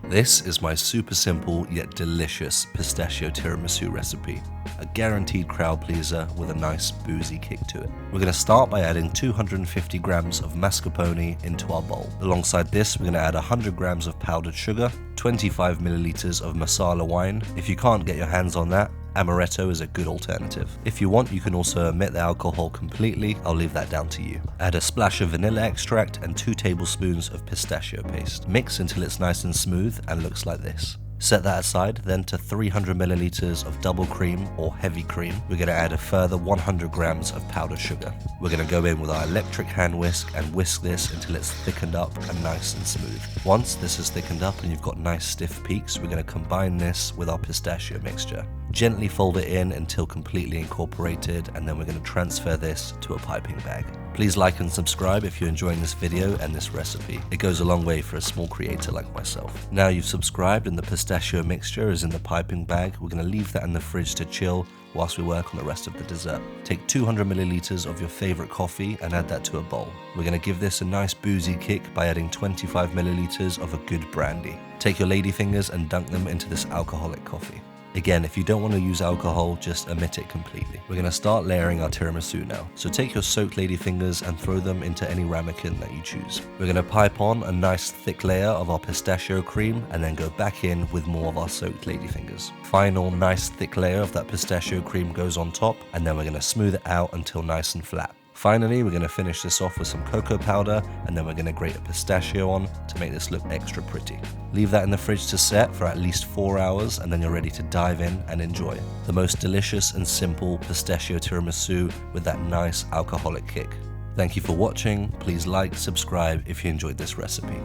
This is my super simple yet delicious pistachio tiramisu recipe, a guaranteed crowd pleaser with a nice boozy kick to it. We're going to start by adding 250 grams of mascarpone into our bowl. Alongside this, we're going to add 100 grams of powdered sugar, 25 milliliters of Marsala wine. If you can't get your hands on that, Amaretto is a good alternative. If you want, you can also omit the alcohol completely. I'll leave that down to you. Add a splash of vanilla extract and 2 tablespoons of pistachio paste. Mix until it's nice and smooth and looks like this. Set that aside, then to 300 milliliters of double cream or heavy cream, we're going to add a further 100 grams of powdered sugar. We're going to go in with our electric hand whisk and whisk this until it's thickened up and nice and smooth. Once this is thickened up and you've got nice stiff peaks, we're going to combine this with our pistachio mixture. Gently fold it in until completely incorporated, and then we're going to transfer this to a piping bag. Please like and subscribe if you're enjoying this video and this recipe. It goes a long way for a small creator like myself. Now you've subscribed and the pistachio mixture is in the piping bag, we're going to leave that in the fridge to chill whilst we work on the rest of the dessert. Take 200 milliliters of your favorite coffee and add that to a bowl. We're going to give this a nice boozy kick by adding 25 milliliters of a good brandy. Take your ladyfingers and dunk them into this alcoholic coffee. Again, if you don't want to use alcohol, just omit it completely. We're going to start layering our tiramisu now. So take your soaked ladyfingers and throw them into any ramekin that you choose. We're going to pipe on a nice thick layer of our pistachio cream and then go back in with more of our soaked ladyfingers. Final nice thick layer of that pistachio cream goes on top, and then we're going to smooth it out until nice and flat. Finally, we're going to finish this off with some cocoa powder, and then we're going to grate a pistachio on to make this look extra pretty. Leave that in the fridge to set for at least 4 hours, and then you're ready to dive in and enjoy the most delicious and simple pistachio tiramisu with that nice alcoholic kick. Thank you for watching. Please like, subscribe if you enjoyed this recipe.